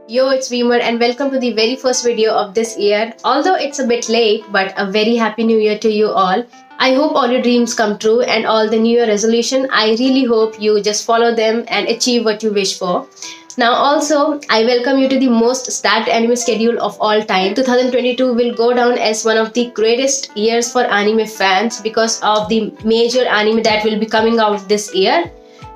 Yo, it's Beamer and welcome to the very first video of this year. Although it's a bit late, but a very happy new year to you all. I hope all your dreams come true and all the new year resolution. I really hope you just follow them and achieve what you wish for. Now also, I welcome you to the most stacked anime schedule of all time. 2022 will go down as one of the greatest years for anime fans because of the major anime that will be coming out this year.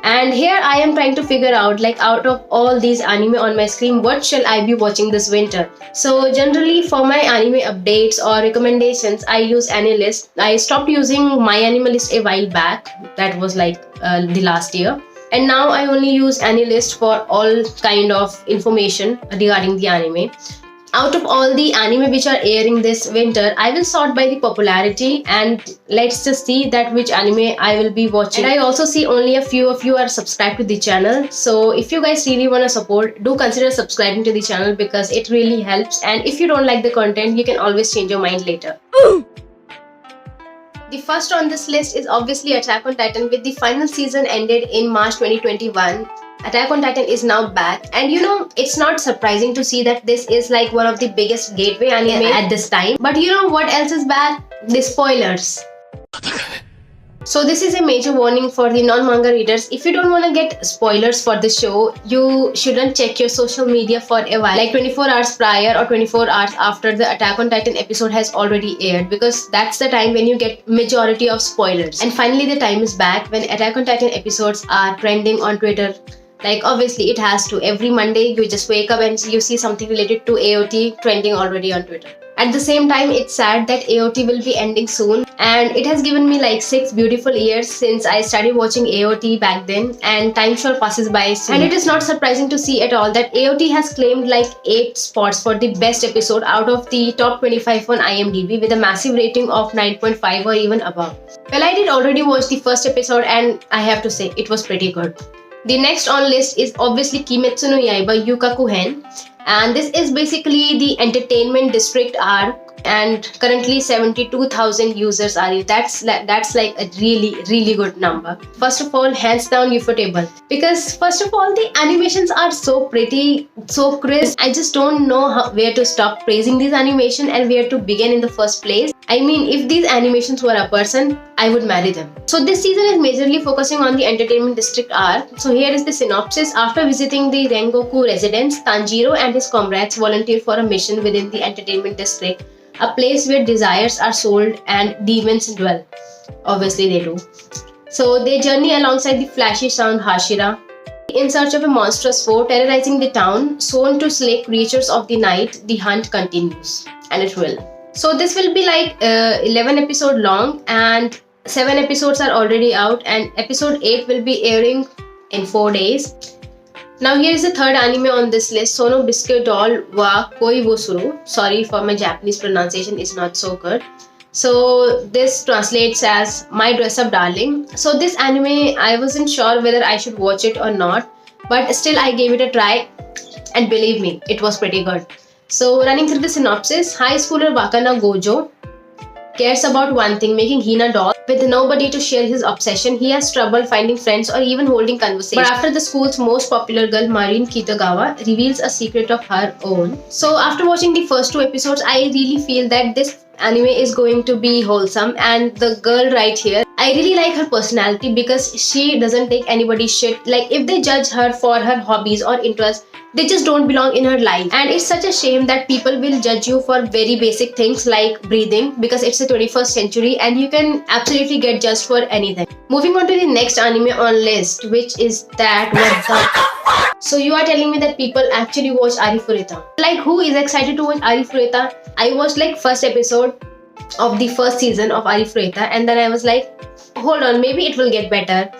And here I am trying to figure out, like, out of all these anime on my screen, what shall I be watching this winter? So generally for my anime updates or recommendations, I use AniList. I stopped using my anime list a while back. That was like the last year. And now I only use AniList for all kind of information regarding the anime. Out of all the anime which are airing this winter, I will sort by the popularity and let's just see that which anime I will be watching. And I also see only a few of you are subscribed to the channel. So if you guys really want to support, do consider subscribing to the channel because it really helps. And if you don't like the content, you can always change your mind later. The first on this list is obviously Attack on Titan, with the final season ended in March 2021. Attack on Titan is now back, and you know, it's not surprising to see that this is like one of the biggest gateway anime at this time. But you know what else is back? The spoilers. So this is a major warning for the non-manga readers. If you don't want to get spoilers for the show, you shouldn't check your social media for a while, like 24 hours prior or 24 hours after the Attack on Titan episode has already aired, because that's the time when you get majority of spoilers. And finally the time is back when Attack on Titan episodes are trending on Twitter. Like, obviously it has to. Every Monday you just wake up and you see something related to AOT trending already on Twitter. At the same time, it's sad that AOT will be ending soon, and it has given me like 6 beautiful years since I started watching AOT back then, and time sure passes by soon. And it is not surprising to see at all that AOT has claimed like 8 spots for the best episode out of the top 25 on IMDb with a massive rating of 9.5 or even above. Well, I did already watch the first episode and I have to say it was pretty good. The next on list is obviously Kimetsu no Yaiba Yukaku Hen, and this is basically the entertainment district arc, and currently 72,000 users are in. That's like a really good number. First of all, hands down Ufotable, because first of all the animations are so pretty, so crisp. I just don't know where to stop praising this animation and where to begin in the first place. I mean, if these animations were a person, I would marry them. So this season is majorly focusing on the entertainment district arc. So here is the synopsis. After visiting the Rengoku residence, Tanjiro and his comrades volunteer for a mission within the entertainment district, a place where desires are sold and demons dwell. Obviously they do. So they journey alongside the flashy sound Hashira in search of a monstrous foe terrorizing the town. Sworn to slay creatures of the night, the hunt continues. And it will. So this will be like 11 episode long, and 7 episodes are already out, and episode 8 will be airing in 4 days. Now here is the third anime on this list, Sono Bisque Doll wa Koi wo Suru. Sorry for my Japanese pronunciation, is not so good. So this translates as My Dress Up Darling. So this anime, I wasn't sure whether I should watch it or not, but still I gave it a try, and believe me, it was pretty good. So running through the synopsis, high schooler Wakana Gojo cares about one thing, making Hina doll. With nobody to share his obsession, he has trouble finding friends or even holding conversation. But after the school's most popular girl, Marin Kitagawa, reveals a secret of her own. So after watching the first 2 episodes, I really feel that this anime is going to be wholesome, and the girl right here, I really like her personality because she doesn't take anybody's shit. Like, if they judge her for her hobbies or interests, they just don't belong in her life. And it's such a shame that people will judge you for very basic things like breathing, because it's the 21st century and you can absolutely get judged for anything. Moving on to the next anime on list, which is that what the... So you are telling me that people actually watch Arifurita. Like, who is excited to watch Arifurita? I watched like first episode of the first season of Arifurita, and then I was like, hold on, maybe it will get better.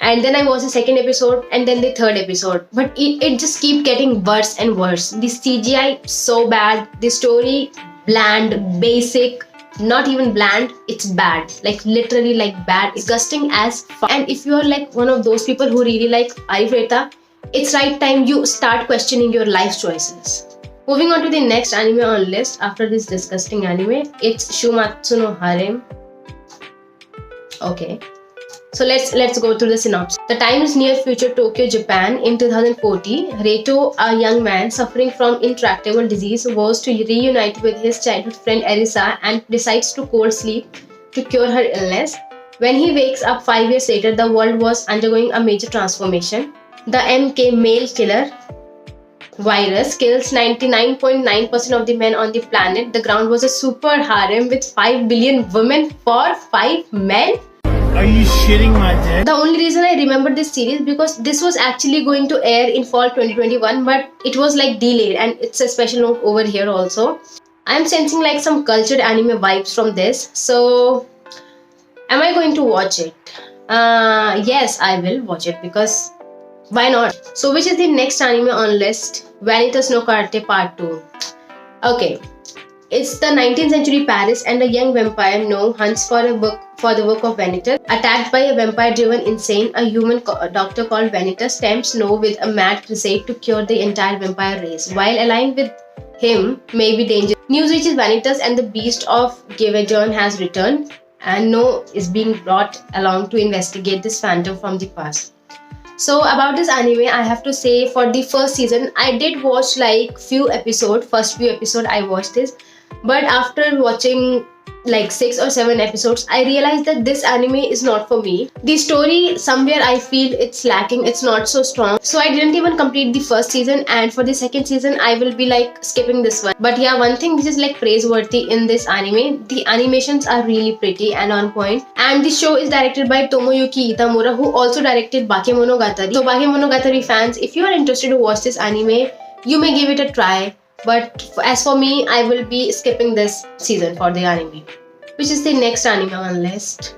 And then I watched the second episode and then the third episode. But it just keeps getting worse and worse. The CGI so bad. The story bland, basic, not even bland, it's bad. Like literally like bad, disgusting as fuck. And if you are like one of those people who really like Arifurita, it's right time you start questioning your life choices. Moving on to the next anime on list after this disgusting anime, it's Shumatsu no Harem. Okay. So let's go through the synopsis. The time is near future Tokyo, Japan. In 2040, Reito, a young man suffering from intractable disease, was to reunite with his childhood friend Erisa and decides to cold sleep to cure her illness. When he wakes up 5 years later, the world was undergoing a major transformation. The MK male killer virus kills 99.9% of the men on the planet. The ground was a super harem with 5 billion women for 5 men. Are you shitting my dick? The only reason I remember this series because this was actually going to air in fall 2021, but it was like delayed, and it's a special note over here also. I'm sensing like some cultured anime vibes from this. So am I going to watch it? Yes, I will watch it because why not? So which is the next anime on list? Vanitas no Karate Part 2. Okay. It's the 19th century Paris, and a young vampire No hunts for the work of Vanitas. Attacked by a vampire-driven insane, a human doctor called Vanitas tempts No with a mad crusade to cure the entire vampire race. While aligned with him may be dangerous. News reaches Vanitas and the beast of Givejon has returned, and No is being brought along to investigate this phantom from the past. So about this anime, I have to say for the first season, I did watch like first few episodes I watched this. But after watching like 6 or 7 episodes, I realized that this anime is not for me. The story, somewhere I feel it's lacking, it's not so strong. So I didn't even complete the first season, and for the second season, I will be like skipping this one. But yeah, one thing which is like praiseworthy in this anime, the animations are really pretty and on point. And the show is directed by Tomoyuki Itamura, who also directed Bakemonogatari. So Bakemonogatari fans, if you are interested to watch this anime, you may give it a try. But as for me, I will be skipping this season for the anime. Which is the next anime on list?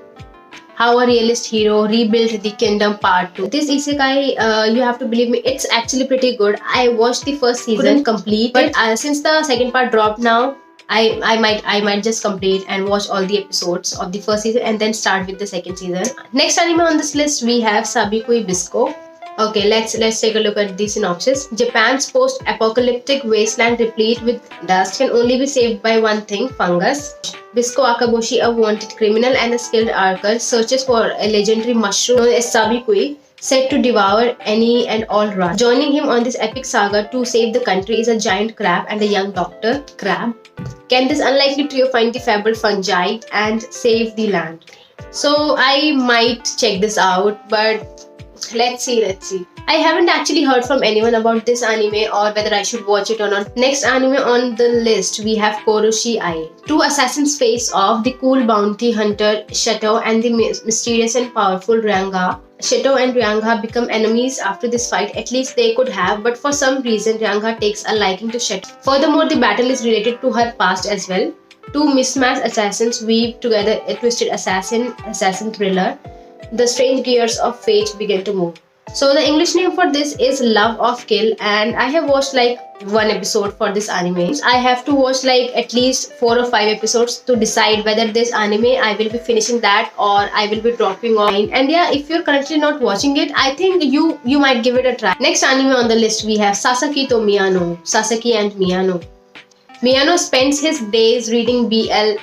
How a Realist Hero Rebuilt the Kingdom Part 2. This isekai, you have to believe me, it's actually pretty good. I watched the first season, couldn't complete, but since the second part dropped now, I might just complete and watch all the episodes of the first season and then start with the second season. Next anime on this list we have Sabikui Bisco. Okay, let's take a look at the synopsis. Japan's post-apocalyptic wasteland replete with dust can only be saved by one thing: fungus. Bisco Akaboshi, a wanted criminal and a skilled archer, searches for a legendary mushroom known as Sabikui, said to devour any and all rats. Joining him on this epic saga to save the country is a giant crab and a young doctor, Crab. Can this unlikely trio find the fabled fungi and save the land? So I might check this out, but let's see. I haven't actually heard from anyone about this anime or whether I should watch it or not. Next anime on the list we have Koroshi Ai. Two assassins face off: the cool bounty hunter Shato and the mysterious and powerful Ryanga. Shato and Ryanga become enemies after this fight, at least they could have, but for some reason Ryanga takes a liking to Shato. Furthermore, the battle is related to her past as well. Two mismatched assassins weave together a twisted assassin thriller. The strange gears of fate begin to move. So the English name for this is Love of Kill, and I have watched like 1 episode for this anime. I have to watch like at least 4 or 5 episodes to decide whether this anime I will be finishing that or I will be dropping off. And yeah, if you're currently not watching it, I think you might give it a try. Next anime on the list we have Sasaki to Miyano. Sasaki and Miyano. Miyano spends his days reading BL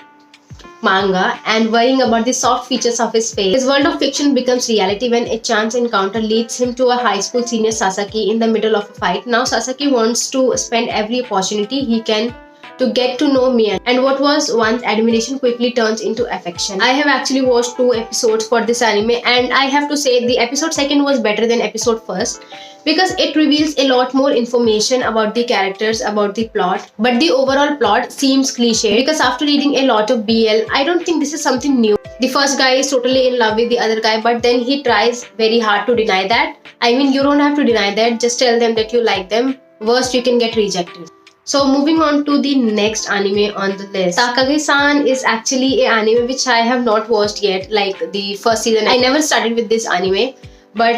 manga and worrying about the soft features of his face. His world of fiction becomes reality when a chance encounter leads him to a high school senior Sasaki in the middle of a fight. Now Sasaki wants to spend every opportunity he can to get to know Miyano, and what was once admiration quickly turns into affection. I have actually watched 2 episodes for this anime, and I have to say the episode 2 was better than episode 1 because it reveals a lot more information about the characters, about the plot, but the overall plot seems cliche because after reading a lot of BL, I don't think this is something new. The first guy is totally in love with the other guy, but then he tries very hard to deny that. I mean, you don't have to deny that, just tell them that you like them. Worst, you can get rejected. So moving on to the next anime on the list. Takagi-san is actually an anime which I have not watched yet, like the first season. I never started with this anime. But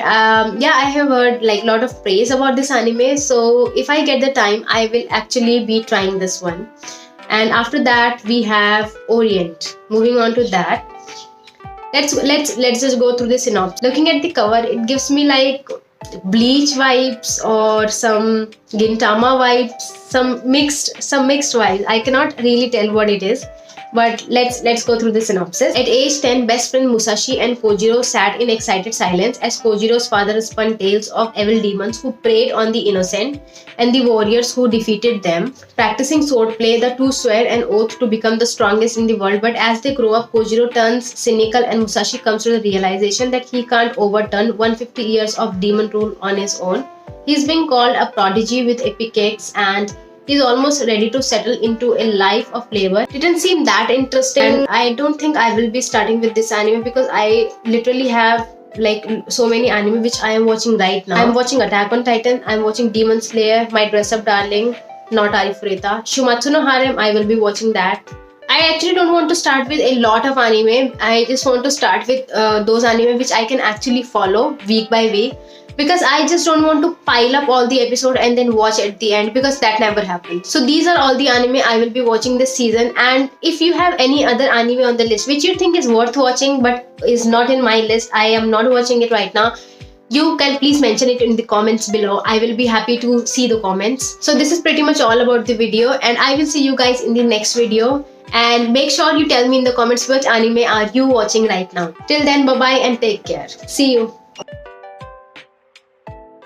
yeah, I have heard like a lot of praise about this anime. So if I get the time, I will actually be trying this one. And after that, we have Orient. Moving on to that. Let's just go through the synopsis. Looking at the cover, it gives me like Bleach vibes or some Gintama vibes, some mixed vibes. I cannot really tell what it is. But let's go through the synopsis. At age 10, best friend Musashi and Kojiro sat in excited silence as Kojiro's father spun tales of evil demons who preyed on the innocent and the warriors who defeated them. Practicing swordplay, the two swear an oath to become the strongest in the world. But as they grow up, Kojiro turns cynical and Musashi comes to the realization that he can't overturn 150 years of demon rule on his own. He's being called a prodigy with epic kicks and he's almost ready to settle into a life of labor. Didn't seem that interesting, and I don't think I will be starting with this anime because I literally have like so many anime which I am watching right now. I'm watching Attack on Titan, I'm watching Demon Slayer, My Dress Up Darling, not Arifurita, Shumatsu no Harem, I will be watching that. I actually don't want to start with a lot of anime. I just want to start with those anime which I can actually follow week by week, because I just don't want to pile up all the episode and then watch at the end, because that never happens. So these are all the anime I will be watching this season, and if you have any other anime on the list which you think is worth watching but is not in my list, I am not watching it right now, you can please mention it in the comments below. I will be happy to see the comments. So this is pretty much all about the video, and I will see you guys in the next video. And make sure you tell me in the comments which anime are you watching right now. Till then, bye bye and take care. See you.